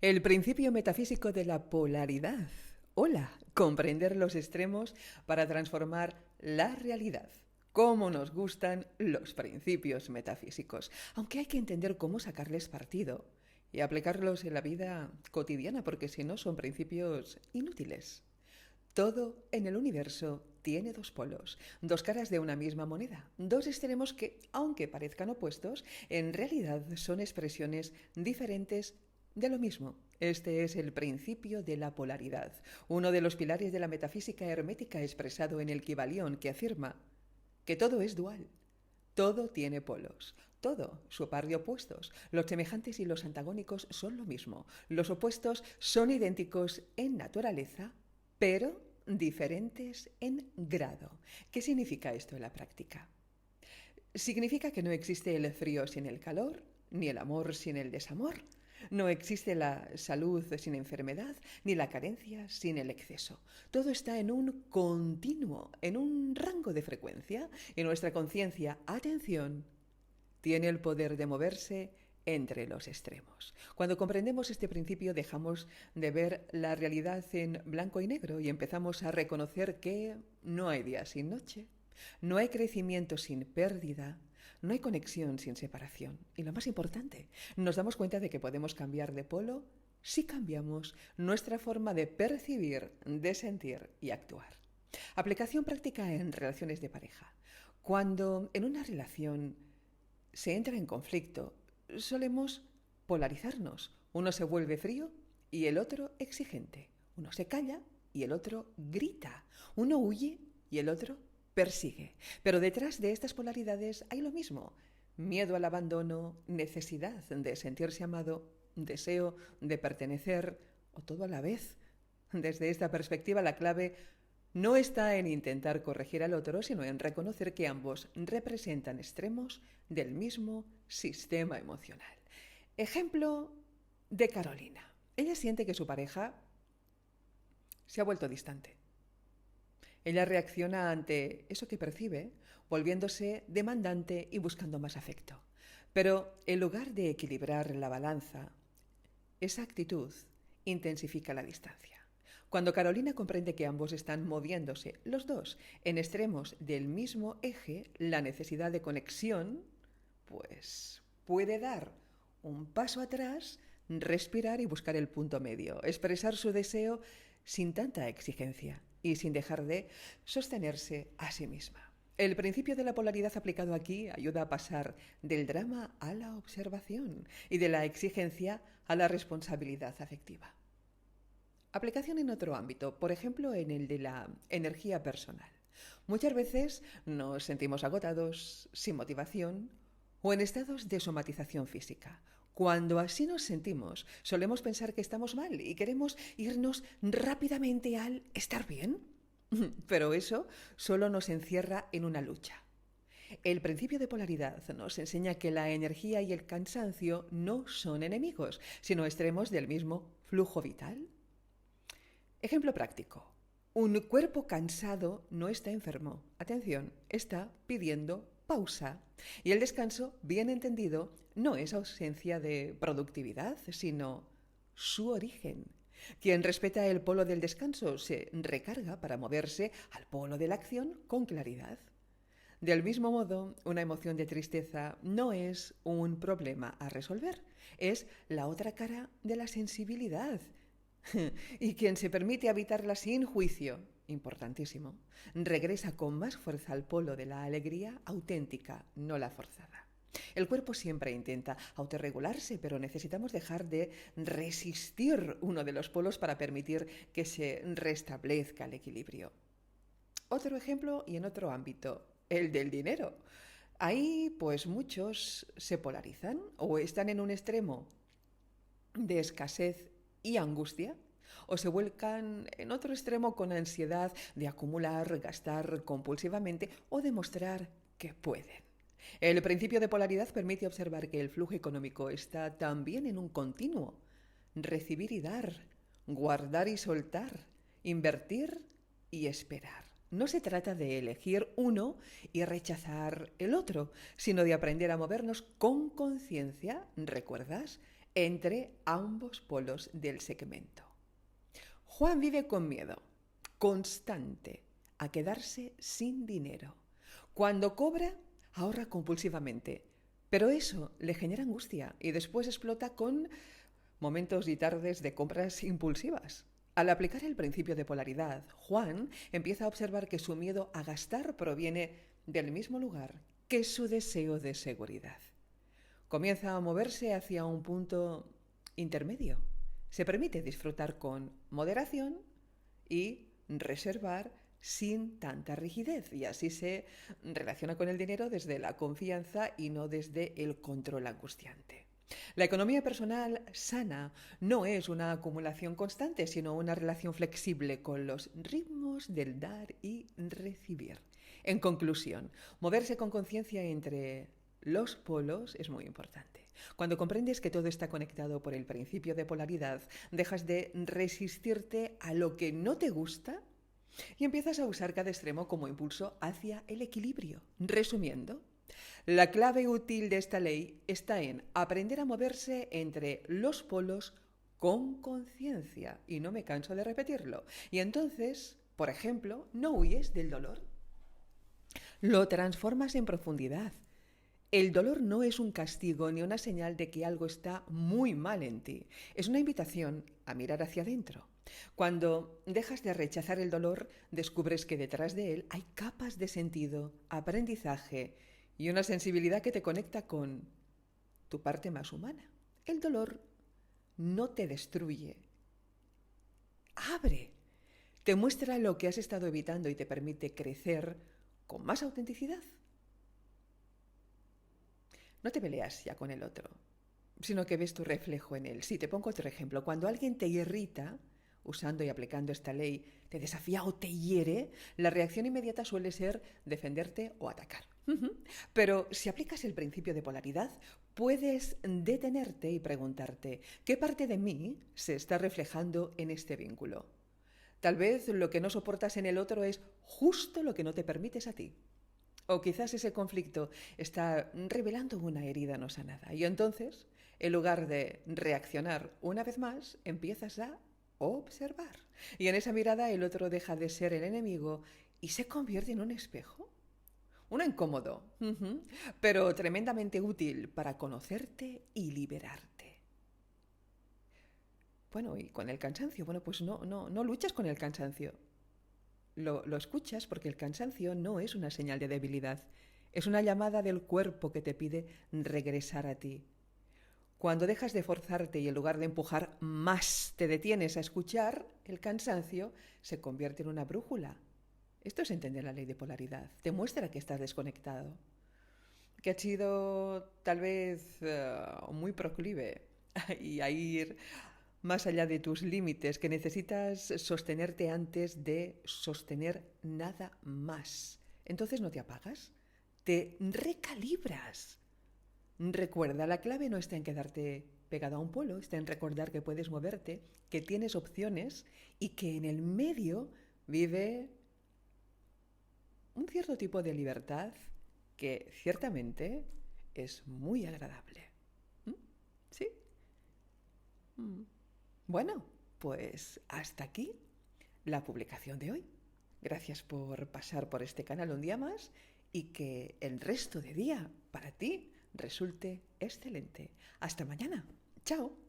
El principio metafísico de la polaridad. Hola, comprender los extremos para transformar la realidad. Cómo nos gustan los principios metafísicos, aunque hay que entender cómo sacarles partido y aplicarlos en la vida cotidiana, porque si no son principios inútiles. Todo en el universo tiene dos polos, dos caras de una misma moneda, dos extremos que, aunque parezcan opuestos, en realidad son expresiones diferentes de lo mismo. Este es el principio de la polaridad, uno de los pilares de la metafísica hermética expresado en el Kybalión, que afirma que todo es dual. Todo tiene polos, todo su par de opuestos. Los semejantes y los antagónicos son lo mismo. Los opuestos son idénticos en naturaleza, pero diferentes en grado. ¿Qué significa esto en la práctica? Significa que no existe el frío sin el calor, ni el amor sin el desamor. No existe la salud sin enfermedad, ni la carencia sin el exceso. Todo está en un continuo, en un rango de frecuencia, y nuestra conciencia, atención, tiene el poder de moverse entre los extremos. Cuando comprendemos este principio dejamos de ver la realidad en blanco y negro y empezamos a reconocer que no hay día sin noche, no hay crecimiento sin pérdida, no hay conexión sin separación. Y lo más importante, nos damos cuenta de que podemos cambiar de polo si cambiamos nuestra forma de percibir, de sentir y actuar. Aplicación práctica en relaciones de pareja. Cuando en una relación se entra en conflicto, solemos polarizarnos. Uno se vuelve frío y el otro exigente. Uno se calla y el otro grita. Uno huye y el otro persigue. Pero detrás de estas polaridades hay lo mismo. Miedo al abandono, necesidad de sentirse amado, deseo de pertenecer, o todo a la vez. Desde esta perspectiva, la clave no está en intentar corregir al otro, sino en reconocer que ambos representan extremos del mismo sistema emocional. Ejemplo de Carolina. Ella siente que su pareja se ha vuelto distante. Ella reacciona ante eso que percibe, volviéndose demandante y buscando más afecto. Pero en lugar de equilibrar la balanza, esa actitud intensifica la distancia. Cuando Carolina comprende que ambos están moviéndose, los dos, en extremos del mismo eje, la necesidad de conexión, pues puede dar un paso atrás, respirar y buscar el punto medio, expresar su deseo sin tanta exigencia y sin dejar de sostenerse a sí misma. El principio de la polaridad aplicado aquí ayuda a pasar del drama a la observación y de la exigencia a la responsabilidad afectiva. Aplicación en otro ámbito, por ejemplo en el de la energía personal. Muchas veces nos sentimos agotados, sin motivación o en estados de somatización física. Cuando así nos sentimos, solemos pensar que estamos mal y queremos irnos rápidamente al estar bien. Pero eso solo nos encierra en una lucha. El principio de polaridad nos enseña que la energía y el cansancio no son enemigos, sino extremos del mismo flujo vital. Ejemplo práctico. Un cuerpo cansado no está enfermo. Atención, está pidiendo pausa. Y el descanso, bien entendido, no es ausencia de productividad, sino su origen. Quien respeta el polo del descanso se recarga para moverse al polo de la acción con claridad. Del mismo modo, una emoción de tristeza no es un problema a resolver, es la otra cara de la sensibilidad. Y quien se permite habitarla sin juicio, importantísimo, regresa con más fuerza al polo de la alegría auténtica, no la forzada. El cuerpo siempre intenta autorregularse, pero necesitamos dejar de resistir uno de los polos para permitir que se restablezca el equilibrio. Otro ejemplo y en otro ámbito, el del dinero. Ahí, pues muchos se polarizan o están en un extremo de escasez y angustia, o se vuelcan en otro extremo con ansiedad de acumular, gastar compulsivamente o demostrar que pueden. El principio de polaridad permite observar que el flujo económico está también en un continuo. Recibir y dar, guardar y soltar, invertir y esperar. No se trata de elegir uno y rechazar el otro, sino de aprender a movernos con conciencia, ¿recuerdas? entre ambos polos del segmento. Juan vive con miedo constante a quedarse sin dinero. Cuando cobra, ahorra compulsivamente, pero eso le genera angustia y después explota con momentos y tardes de compras impulsivas. Al aplicar el principio de polaridad, Juan empieza a observar que su miedo a gastar proviene del mismo lugar que su deseo de seguridad. Comienza a moverse hacia un punto intermedio. Se permite disfrutar con moderación y reservar sin tanta rigidez, y así se relaciona con el dinero desde la confianza y no desde el control angustiante. La economía personal sana no es una acumulación constante, sino una relación flexible con los ritmos del dar y recibir. En conclusión, moverse con conciencia entre los polos es muy importante. Cuando comprendes que todo está conectado por el principio de polaridad, dejas de resistirte a lo que no te gusta y empiezas a usar cada extremo como impulso hacia el equilibrio. Resumiendo, la clave útil de esta ley está en aprender a moverse entre los polos con conciencia, y no me canso de repetirlo. Y entonces, por ejemplo, no huyes del dolor, lo transformas en profundidad. El dolor no es un castigo ni una señal de que algo está muy mal en ti. Es una invitación a mirar hacia adentro. Cuando dejas de rechazar el dolor, descubres que detrás de él hay capas de sentido, aprendizaje y una sensibilidad que te conecta con tu parte más humana. El dolor no te destruye. Abre. Te muestra lo que has estado evitando y te permite crecer con más autenticidad. No te peleas ya con el otro, sino que ves tu reflejo en él. Sí, te pongo otro ejemplo. Cuando alguien te irrita, usando y aplicando esta ley, te desafía o te hiere, la reacción inmediata suele ser defenderte o atacar. Pero si aplicas el principio de polaridad, puedes detenerte y preguntarte, ¿qué parte de mí se está reflejando en este vínculo? Tal vez lo que no soportas en el otro es justo lo que no te permites a ti. O quizás ese conflicto está revelando una herida no sanada. Y entonces, en lugar de reaccionar una vez más, empiezas a observar. Y en esa mirada el otro deja de ser el enemigo y se convierte en un espejo. Uno incómodo, pero tremendamente útil para conocerte y liberarte. Bueno, y con el cansancio, bueno, pues no luchas con el cansancio. Lo escuchas porque el cansancio no es una señal de debilidad, es una llamada del cuerpo que te pide regresar a ti. Cuando dejas de forzarte y en lugar de empujar más te detienes a escuchar, el cansancio se convierte en una brújula. Esto es entender la ley de polaridad. Te muestra que estás desconectado, que has sido tal vez muy proclive a ir más allá de tus límites, que necesitas sostenerte antes de sostener nada más. Entonces no te apagas, te recalibras. Recuerda, la clave no está en quedarte pegado a un polo, está en recordar que puedes moverte, que tienes opciones y que en el medio vive un cierto tipo de libertad que ciertamente es muy agradable. ¿Sí? Bueno, pues hasta aquí la publicación de hoy. Gracias por pasar por este canal un día más y que el resto de día para ti resulte excelente. Hasta mañana. Chao.